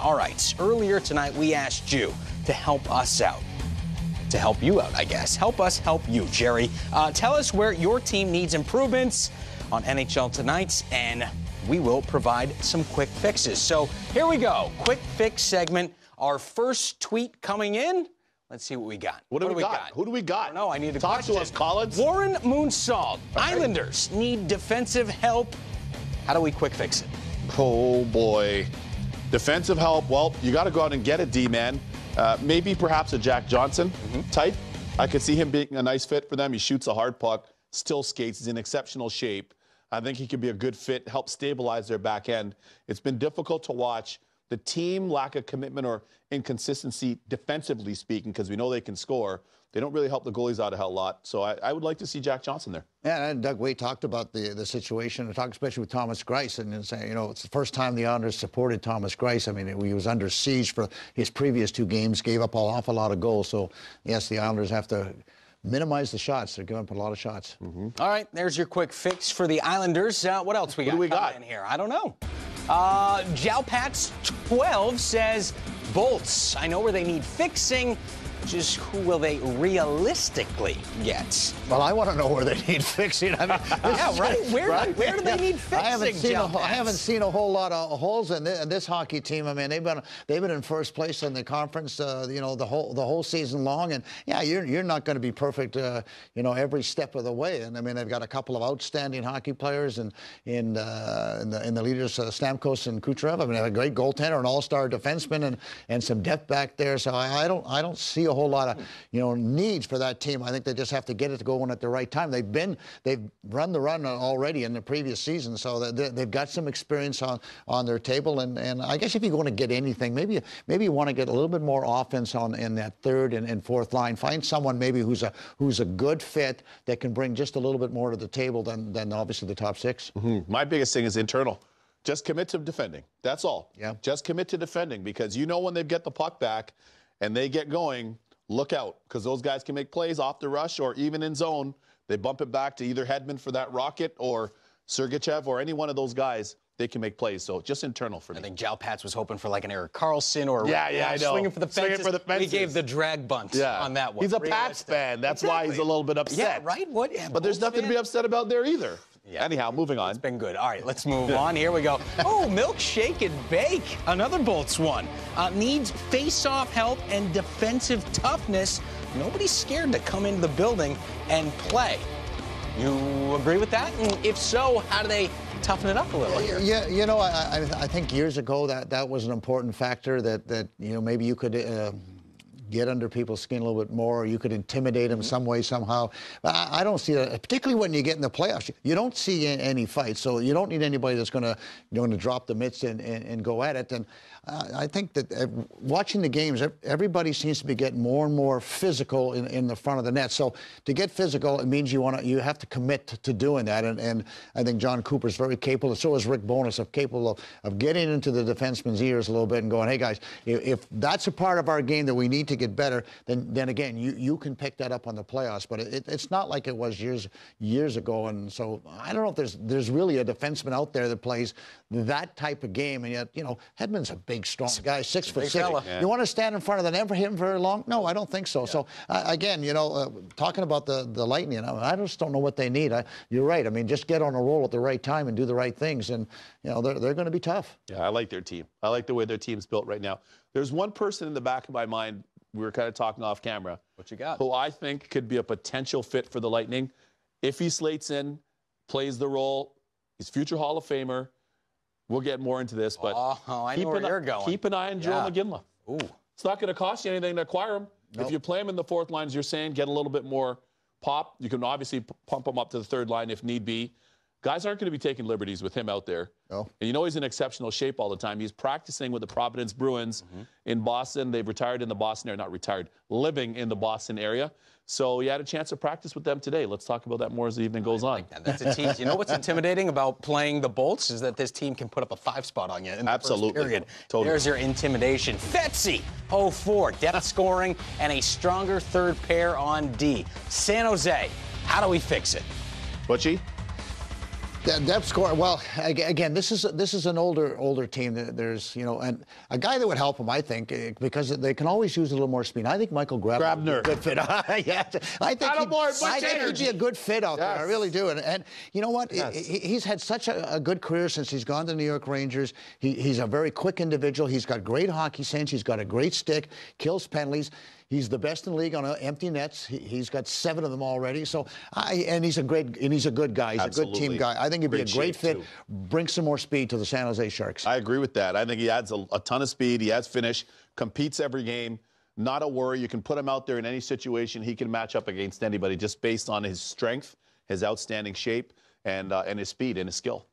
All right, earlier tonight we asked you to help us out. To help you out, I guess. Help us help you, Jerry. Tell us where your team needs improvements on NHL Tonight, and we will provide some quick fixes. So here we go. Quick fix segment. Our first tweet coming in. Let's see what we got. What do we got? Who do we got? No, I need to talk to us, Collins. Warren Moonsalt. Right. Islanders need defensive help. How do we quick fix it? Oh, boy. Defensive help. Well, you got to go out and get a D-man. Maybe perhaps a Jack Johnson type. I could see him being a nice fit for them. He shoots a hard puck, still skates. He's in exceptional shape. I think he could be a good fit, help stabilize their back end. It's been difficult to watch. The team lack of commitment or inconsistency, defensively speaking, because we know they can score. They don't really help the goalies out a hell lot. So I would like to see Jack Johnson there. Yeah, and Doug Wade talked about the situation, and talked especially with Thomas Greiss, and saying, it's the first time the Islanders supported Thomas Greiss. I mean, he was under siege for his previous 2 games, gave up an awful lot of goals. So, yes, the Islanders have to minimize the shots. They're giving up a lot of shots. All right, there's your quick fix for the Islanders. What else we got? What do we got in here? I don't know. Jalpats12 says Bolts. I know where they need fixing. Just who will they realistically get? Well, I want to know where they need fixing. I mean, yeah, right. Where do they need fixing? I haven't seen a whole lot of holes in this hockey team. I mean, they've been in first place in the conference, the whole season long. And yeah, you're not going to be perfect, every step of the way. And I mean, they've got a couple of outstanding hockey players in the leaders, Stamkos and Kucherov. I mean, they have a great goaltender, an all-star defenseman, and some depth back there. So I don't see a whole lot of needs for that team. I think they just have to get it to going at the right time. They've run the run already in the previous season, so they've got some experience on their table. And I guess if you're going to get anything, maybe you want to get a little bit more offense in that third and fourth line. Find someone maybe who's a good fit that can bring just a little bit more to the table than obviously the top 6. My biggest thing is internal. Just commit to defending. That's all. Yeah. Just commit to defending, because when they get the puck back and they get going, look out, because those guys can make plays off the rush or even in zone. They bump it back to either Hedman for that rocket or Sergachev or any one of those guys. They can make plays. So just internal for me. I think Jalpats was hoping for like an Erik Karlsson or I know. Swinging for the fences. He gave the drag bunt on that one. He's a Pats fan. That's why he's a little bit upset. Yeah, right? What? Yeah, but there's nothing to be upset about there either. Yeah. Anyhow, moving on. It's been good. All right, let's move on. Here we go. Oh, milkshake and bake. Another Bolts one. Needs face-off help and defensive toughness. Nobody's scared to come into the building and play. You agree with that? And if so, how do they toughen it up a little here? Yeah, I think years ago that was an important factor that maybe you could get under people's skin a little bit more, or you could intimidate them some way, somehow. But I don't see that, particularly when you get in the playoffs. You don't see any fights, so you don't need anybody that's going to drop the mitts and go at it. And I think that watching the games, everybody seems to be getting more and more physical in the front of the net. So to get physical, it means you have to commit to doing that. And I think John Cooper's very capable, so is Rick Bowness, capable of getting into the defenseman's ears a little bit and going, hey guys, if that's a part of our game that we need to get better, then again, you can pick that up on the playoffs. But it's not like it was years ago. And so I don't know if there's really a defenseman out there that plays that type of game. And yet, Hedman's a big, strong guy, 6'6". Yeah. You want to stand in front of the net for him very long? No, I don't think so. Yeah. So again, talking about the Lightning, I just don't know what they need. You're right. I mean, just get on a roll at the right time and do the right things, and they're going to be tough. Yeah, I like their team. I like the way their team's built right now. There's one person in the back of my mind. We were kind of talking off camera. What you got? Who I think could be a potential fit for the Lightning if he slates in, plays the role. He's future Hall of Famer. We'll get more into this, but I know where you're going. Keep an eye on Jarome Iginla. Ooh. It's not going to cost you anything to acquire him. Nope. If you play him in the fourth line, as you're saying, get a little bit more pop. You can obviously pump him up to the third line if need be. Guys aren't going to be taking liberties with him out there. No. And he's in exceptional shape all the time. He's practicing with the Providence Bruins in Boston. They've retired in the Boston area, not retired, living in the Boston area. So he had a chance to practice with them today. Let's talk about that more as the evening goes on. That's a tease. You know what's intimidating about playing the Bolts is that this team can put up a 5-spot on you in the first period. Totally. There's your intimidation. Fetzy, 0-4, depth scoring, and a stronger third pair on D. San Jose, how do we fix it? Butchie? Depth score. Well, again, this is an older team. There's and a guy that would help them, I think, because they can always use a little more speed. I think Michael Grabner would be a good fit. Yeah, I think he'd be a good fit out there. I really do. And you know what? Yes. He's had such a good career since he's gone to the New York Rangers. He's a very quick individual. He's got great hockey sense. He's got a great stick. Kills penalties. He's the best in the league on empty nets. He's got 7 of them already. So, and he's a good guy. He's a good team guy. I think he'd be a great fit. Too. Bring some more speed to the San Jose Sharks. I agree with that. I think he adds a ton of speed. He adds finish. Competes every game. Not a worry. You can put him out there in any situation. He can match up against anybody just based on his strength, his outstanding shape, and his speed and his skill.